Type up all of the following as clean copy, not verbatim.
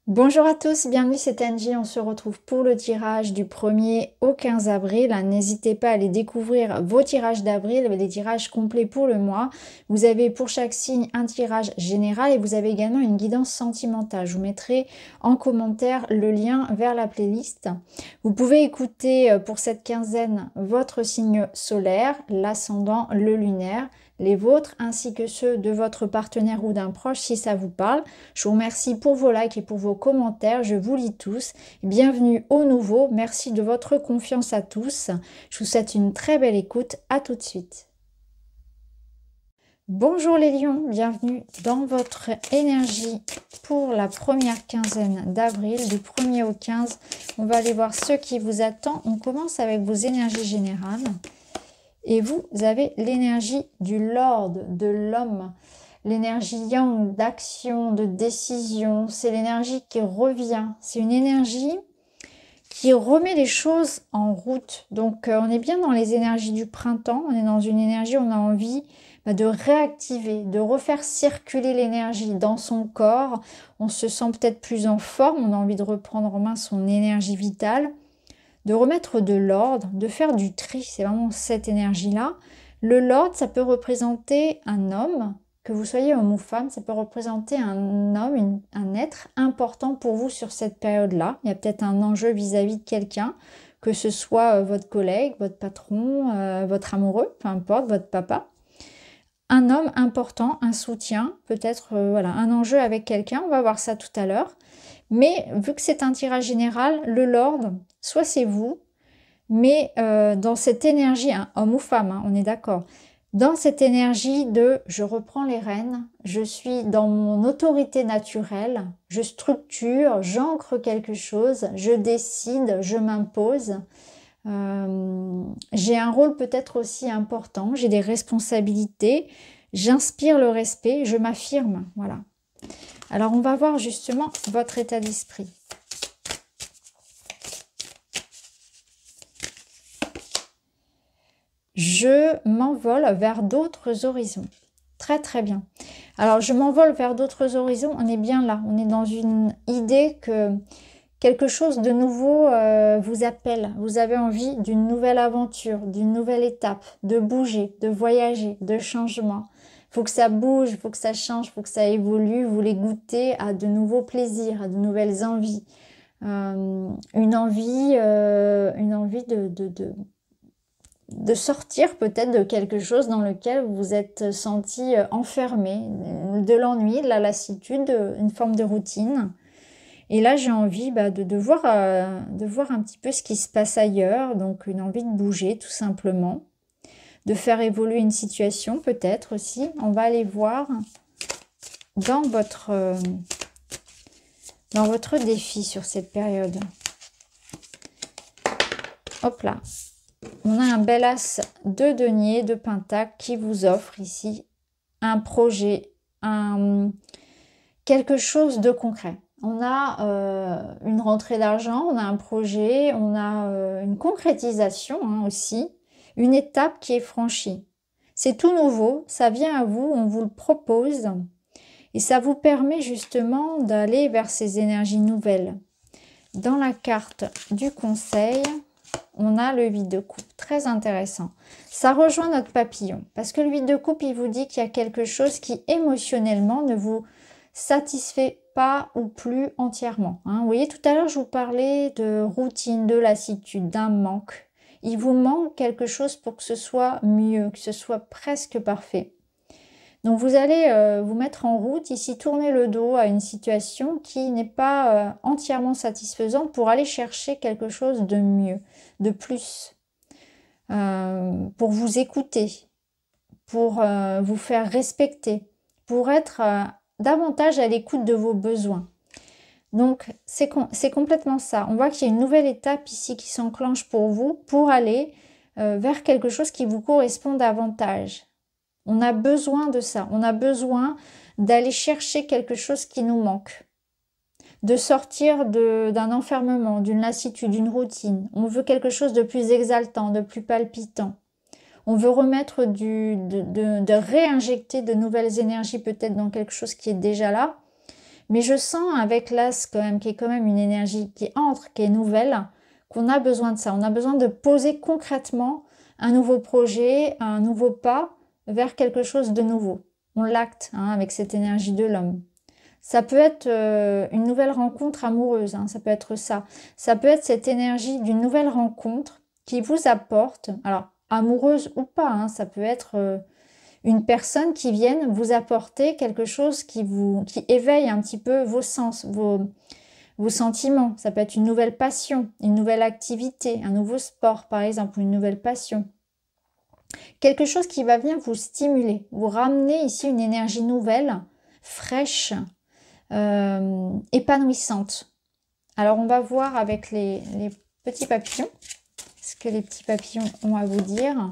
Bonjour à tous, bienvenue, c'est Angie. On se retrouve pour le tirage du 1er au 15 avril. N'hésitez pas à aller découvrir vos tirages d'avril, les tirages complets pour le mois. Vous avez pour chaque signe un tirage général et vous avez également une guidance sentimentale. Je vous mettrai en commentaire le lien vers la playlist. Vous pouvez écouter pour cette quinzaine votre signe solaire, l'ascendant, le lunaire, les vôtres ainsi que ceux de votre partenaire ou d'un proche si ça vous parle. Je vous remercie pour vos likes et pour vos commentaires, je vous lis tous. Bienvenue aux nouveaux, merci de votre confiance à tous. Je vous souhaite une très belle écoute, à tout de suite. Bonjour les lions, bienvenue dans votre énergie pour la première quinzaine d'avril, du 1er au 15. On va aller voir ce qui vous attend. On commence avec vos énergies générales. Et vous avez l'énergie du Lord, de l'homme. L'énergie yang, d'action, de décision. C'est l'énergie qui revient. C'est une énergie qui remet les choses en route. Donc, on est bien dans les énergies du printemps. On est dans une énergie où on a envie de réactiver, de refaire circuler l'énergie dans son corps. On se sent peut-être plus en forme. On a envie de reprendre en main son énergie vitale, de remettre de l'ordre, de faire du tri. C'est vraiment cette énergie-là. Le Lord, ça peut représenter un homme, que vous soyez homme ou femme, ça peut représenter un homme, un être important pour vous sur cette période-là. Il y a peut-être un enjeu vis-à-vis de quelqu'un, que ce soit votre collègue, votre patron, votre amoureux, peu importe, votre papa. Un homme important, un soutien, peut-être voilà, un enjeu avec quelqu'un, on va voir ça tout à l'heure. Mais vu que c'est un tirage général, le Lord, soit c'est vous, mais dans cette énergie, hein, homme ou femme, hein, on est d'accord, dans cette énergie de je reprends les rênes, je suis dans mon autorité naturelle, je structure, j'ancre quelque chose, je décide, je m'impose. J'ai un rôle peut-être aussi important, j'ai des responsabilités, j'inspire le respect, je m'affirme, voilà. Alors on va voir justement votre état d'esprit. Je m'envole vers d'autres horizons. Très très bien. Alors je m'envole vers d'autres horizons, on est bien là. On est dans une idée que quelque chose de nouveau vous appelle. Vous avez envie d'une nouvelle aventure, d'une nouvelle étape, de bouger, de voyager, de changement. Il faut que ça bouge, il faut que ça change, il faut que ça évolue. Vous voulez goûter à de nouveaux plaisirs, à de nouvelles envies. Une envie de sortir peut-être de quelque chose dans lequel vous vous êtes senti enfermé, de l'ennui, de la lassitude, une forme de routine. Et là, j'ai envie de voir un petit peu ce qui se passe ailleurs, donc une envie de bouger tout simplement, de faire évoluer une situation peut-être aussi. On va aller voir dans votre défi sur cette période. Hop là. On a un bel as de denier, de pentacle qui vous offre ici un projet, quelque chose de concret. On a une rentrée d'argent, on a un projet, on a une concrétisation hein, aussi, une étape qui est franchie. C'est tout nouveau, ça vient à vous, on vous le propose et ça vous permet justement d'aller vers ces énergies nouvelles. Dans la carte du conseil, on a le 8 de coupe, très intéressant. Ça rejoint notre papillon, parce que le 8 de coupe, il vous dit qu'il y a quelque chose qui émotionnellement ne vous satisfait pas ou plus entièrement. Hein. Vous voyez, tout à l'heure, je vous parlais de routine, de lassitude, d'un manque. Il vous manque quelque chose pour que ce soit mieux, que ce soit presque parfait. Donc vous allez vous mettre en route, ici tourner le dos à une situation qui n'est pas entièrement satisfaisante pour aller chercher quelque chose de mieux, de plus, pour vous écouter, pour vous faire respecter, pour être davantage à l'écoute de vos besoins. Donc c'est complètement ça. On voit qu'il y a une nouvelle étape ici qui s'enclenche pour vous, pour aller vers quelque chose qui vous correspond davantage. On a besoin de ça, on a besoin d'aller chercher quelque chose qui nous manque, de sortir d'un enfermement, d'une lassitude, d'une routine. On veut quelque chose de plus exaltant, de plus palpitant. On veut remettre de réinjecter de nouvelles énergies peut-être dans quelque chose qui est déjà là, Mais je sens avec l'As quand même, qui est quand même une énergie qui entre, qui est nouvelle, qu'on a besoin de ça. On a besoin de poser concrètement un nouveau projet, un nouveau pas vers quelque chose de nouveau. On l'acte hein, avec cette énergie de l'homme. Ça peut être une nouvelle rencontre amoureuse, hein, ça peut être ça. Ça peut être cette énergie d'une nouvelle rencontre qui vous apporte, alors amoureuse ou pas, hein, ça peut être une personne qui vienne vous apporter quelque chose qui éveille un petit peu vos sens, vos sentiments. Ça peut être une nouvelle passion, une nouvelle activité, un nouveau sport par exemple, ou une nouvelle passion. Quelque chose qui va venir vous stimuler, vous ramener ici une énergie nouvelle, fraîche, épanouissante. Alors on va voir avec les petits papillons, ce que les petits papillons ont à vous dire.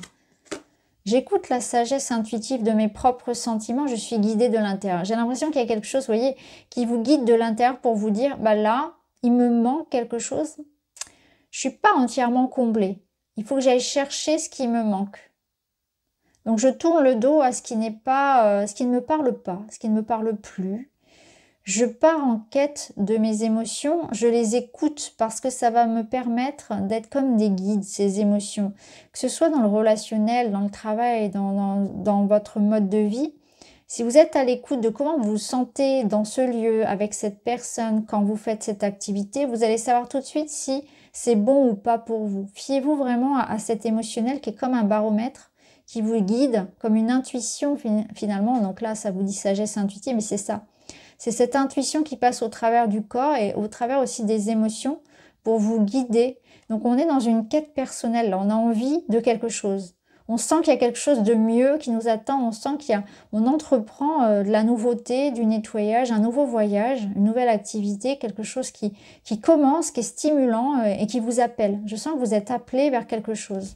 J'écoute la sagesse intuitive de mes propres sentiments, je suis guidée de l'intérieur. J'ai l'impression qu'il y a quelque chose, vous voyez, qui vous guide de l'intérieur pour vous dire, bah là, il me manque quelque chose. Je suis pas entièrement comblée. Il faut que j'aille chercher ce qui me manque. Donc je tourne le dos à ce qui n'est pas, ce qui ne me parle pas, ce qui ne me parle plus. Je pars en quête de mes émotions, je les écoute parce que ça va me permettre d'être comme des guides, ces émotions. Que ce soit dans le relationnel, dans le travail, dans votre mode de vie. Si vous êtes à l'écoute de comment vous vous sentez dans ce lieu, avec cette personne, quand vous faites cette activité, vous allez savoir tout de suite si c'est bon ou pas pour vous. Fiez-vous vraiment à cet émotionnel qui est comme un baromètre, qui vous guide, comme une intuition finalement. Donc là, ça vous dit sagesse intuitive, mais c'est ça. C'est cette intuition qui passe au travers du corps et au travers aussi des émotions pour vous guider. Donc on est dans une quête personnelle, là. On a envie de quelque chose. On sent qu'il y a quelque chose de mieux qui nous attend. On sent on entreprend de la nouveauté, du nettoyage, un nouveau voyage, une nouvelle activité, quelque chose qui commence, qui est stimulant et qui vous appelle. Je sens que vous êtes appelé vers quelque chose.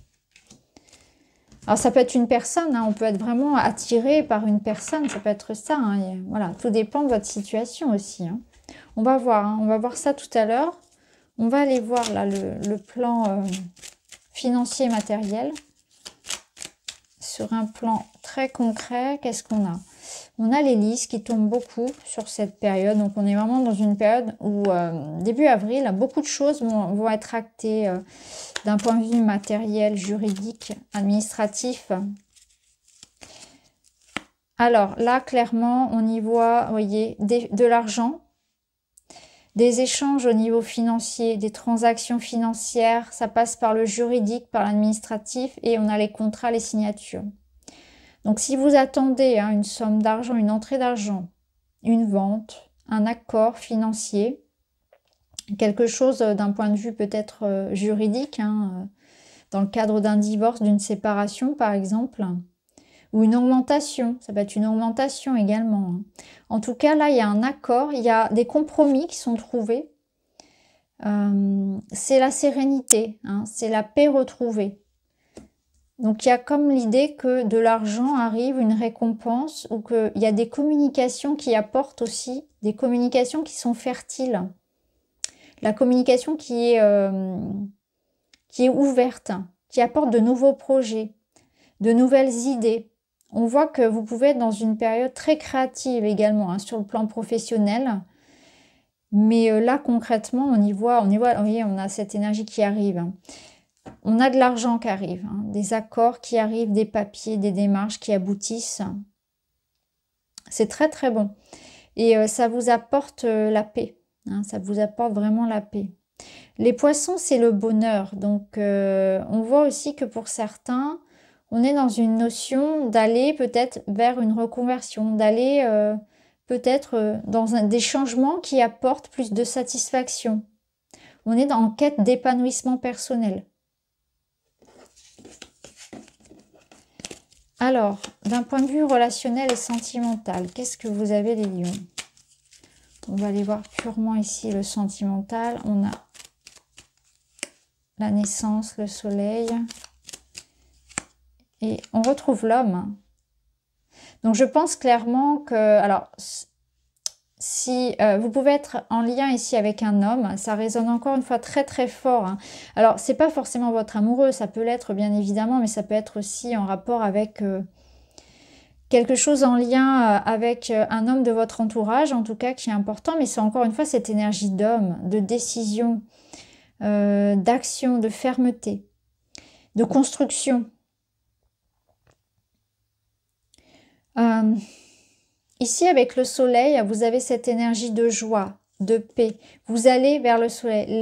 Alors ça peut être une personne, hein, on peut être vraiment attiré par une personne, ça peut être ça. Hein, voilà, tout dépend de votre situation aussi. Hein. On va voir ça tout à l'heure. On va aller voir là le plan financier matériel. Sur un plan très concret, qu'est-ce qu'on a? On a les listes qui tombent beaucoup sur cette période. Donc on est vraiment dans une période où début avril, beaucoup de choses vont être actées d'un point de vue matériel, juridique, administratif. Alors là, clairement, on y voit, vous voyez, de l'argent, des échanges au niveau financier, des transactions financières. Ça passe par le juridique, par l'administratif et on a les contrats, les signatures. Donc si vous attendez une somme d'argent, une entrée d'argent, une vente, un accord financier, quelque chose d'un point de vue peut-être juridique, dans le cadre d'un divorce, d'une séparation par exemple, ou une augmentation, ça peut être une augmentation également. En tout cas là il y a un accord, il y a des compromis qui sont trouvés, c'est la sérénité, c'est la paix retrouvée. Donc il y a comme l'idée que de l'argent arrive, une récompense, ou qu'il y a des communications qui apportent aussi, des communications qui sont fertiles. La communication qui est ouverte, qui apporte de nouveaux projets, de nouvelles idées. On voit que vous pouvez être dans une période très créative également, sur le plan professionnel. Mais là concrètement, on y voit, vous voyez, on a cette énergie qui arrive. On a de l'argent qui arrive, des accords qui arrivent, des papiers, des démarches qui aboutissent. C'est très très bon. Et ça vous apporte la paix. Ça vous apporte vraiment la paix. Les poissons, c'est le bonheur. Donc, on voit aussi que pour certains, on est dans une notion d'aller peut-être vers une reconversion, d'aller peut-être dans des changements qui apportent plus de satisfaction. On est en quête d'épanouissement personnel. Alors, d'un point de vue relationnel et sentimental, qu'est-ce que vous avez les lions? On va aller voir purement ici le sentimental. On a la naissance, le soleil. Et on retrouve l'homme. Donc je pense clairement que... Alors, si vous pouvez être en lien ici avec un homme, ça résonne encore une fois très très fort. Alors, c'est pas forcément votre amoureux, ça peut l'être bien évidemment, mais ça peut être aussi en rapport avec quelque chose en lien avec un homme de votre entourage, en tout cas, qui est important, mais c'est encore une fois cette énergie d'homme, de décision, d'action, de fermeté, de construction. Ici, avec le soleil, vous avez cette énergie de joie, de paix. Vous allez vers le soleil.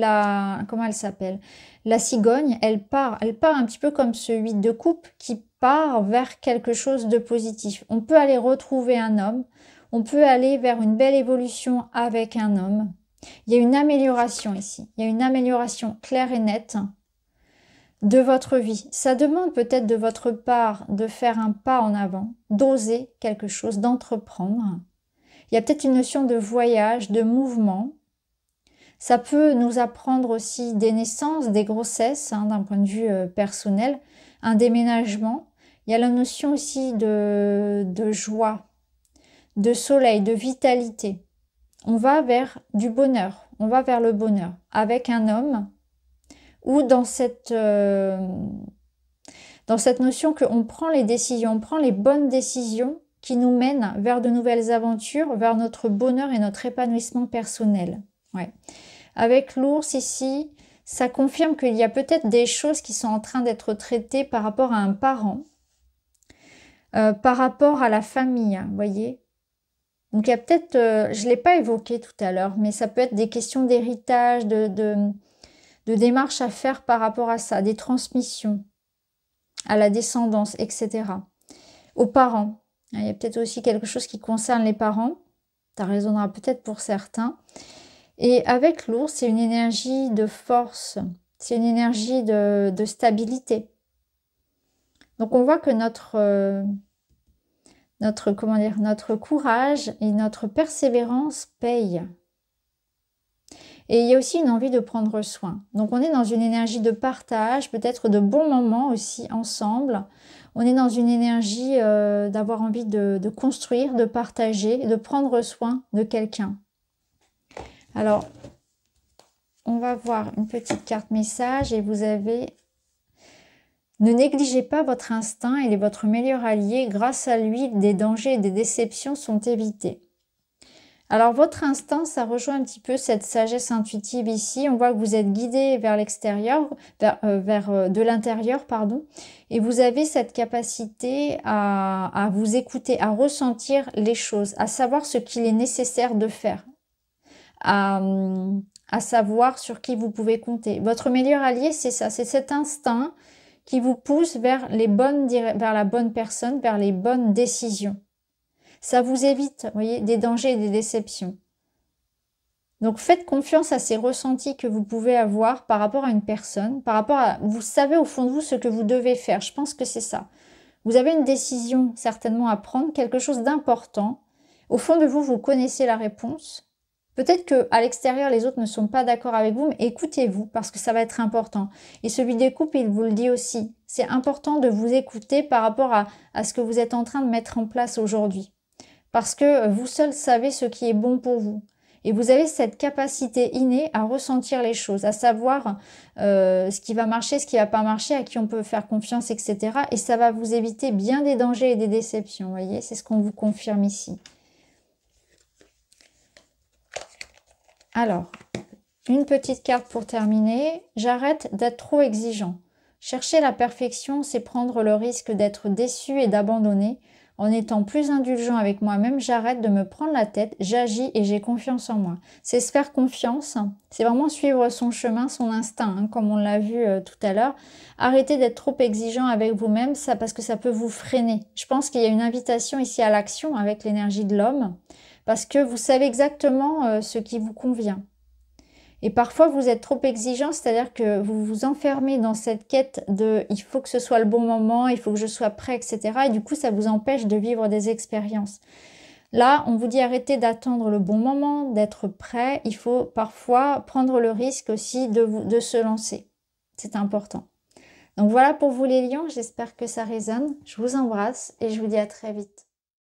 Comment elle s'appelle? La cigogne, elle part un petit peu comme ce 8 de coupe qui part vers quelque chose de positif. On peut aller retrouver un homme, on peut aller vers une belle évolution avec un homme. Il y a une amélioration ici, il y a une amélioration claire et nette de votre vie. Ça demande peut-être de votre part de faire un pas en avant, d'oser quelque chose, d'entreprendre. Il y a peut-être une notion de voyage, de mouvement. Ça peut nous apprendre aussi des naissances, des grossesses, hein, d'un point de vue personnel, un déménagement. Il y a la notion aussi de joie, de soleil, de vitalité. On va vers du bonheur, on va vers le bonheur avec un homme ou dans cette notion qu'on prend les décisions, on prend les bonnes décisions qui nous mènent vers de nouvelles aventures, vers notre bonheur et notre épanouissement personnel. Ouais. Avec l'ours ici, ça confirme qu'il y a peut-être des choses qui sont en train d'être traitées par rapport à un parent, par rapport à la famille, vous voyez. Donc il y a peut-être, je ne l'ai pas évoqué tout à l'heure, mais ça peut être des questions d'héritage, de démarches à faire par rapport à ça, des transmissions à la descendance, etc. Aux parents. Il y a peut-être aussi quelque chose qui concerne les parents. Ça résonnera peut-être pour certains. Et avec l'ours, c'est une énergie de force. C'est une énergie de stabilité. Donc on voit que notre courage et notre persévérance payent. Et il y a aussi une envie de prendre soin. Donc on est dans une énergie de partage, peut-être de bons moments aussi ensemble. On est dans une énergie d'avoir envie de construire, de partager, de prendre soin de quelqu'un. Alors, on va voir une petite carte message et vous avez... Ne négligez pas votre instinct, il est votre meilleur allié. Grâce à lui, des dangers et des déceptions sont évités. Alors, votre instinct, ça rejoint un petit peu cette sagesse intuitive ici. On voit que vous êtes guidé vers l'extérieur, de l'intérieur, pardon. Et vous avez cette capacité à vous écouter, à ressentir les choses, à savoir ce qu'il est nécessaire de faire, à savoir sur qui vous pouvez compter. Votre meilleur allié, c'est ça, c'est cet instinct qui vous pousse vers la bonne personne, vers les bonnes décisions. Ça vous évite, vous voyez, des dangers et des déceptions. Donc faites confiance à ces ressentis que vous pouvez avoir par rapport à une personne, par rapport à... Vous savez au fond de vous ce que vous devez faire. Je pense que c'est ça. Vous avez une décision certainement à prendre, quelque chose d'important. Au fond de vous, vous connaissez la réponse. Peut-être qu'à l'extérieur, les autres ne sont pas d'accord avec vous, mais écoutez-vous parce que ça va être important. Et celui des couples, il vous le dit aussi. C'est important de vous écouter par rapport à ce que vous êtes en train de mettre en place aujourd'hui. Parce que vous seul savez ce qui est bon pour vous. Et vous avez cette capacité innée à ressentir les choses, à savoir ce qui va marcher, ce qui ne va pas marcher, à qui on peut faire confiance, etc. Et ça va vous éviter bien des dangers et des déceptions, vous voyez. C'est ce qu'on vous confirme ici. Alors, une petite carte pour terminer. J'arrête d'être trop exigeant. Chercher la perfection, c'est prendre le risque d'être déçu et d'abandonner. En étant plus indulgent avec moi-même, j'arrête de me prendre la tête, j'agis et j'ai confiance en moi. C'est se faire confiance, c'est vraiment suivre son chemin, son instinct, hein, comme on l'a vu tout à l'heure. Arrêtez d'être trop exigeant avec vous-même, ça parce que ça peut vous freiner. Je pense qu'il y a une invitation ici à l'action avec l'énergie de l'homme, parce que vous savez exactement ce qui vous convient. Et parfois, vous êtes trop exigeant, c'est-à-dire que vous vous enfermez dans cette quête de « il faut que ce soit le bon moment, il faut que je sois prêt, etc. » Et du coup, ça vous empêche de vivre des expériences. Là, on vous dit arrêtez d'attendre le bon moment, d'être prêt. Il faut parfois prendre le risque aussi de se lancer. C'est important. Donc voilà pour vous les lions, j'espère que ça résonne. Je vous embrasse et je vous dis à très vite.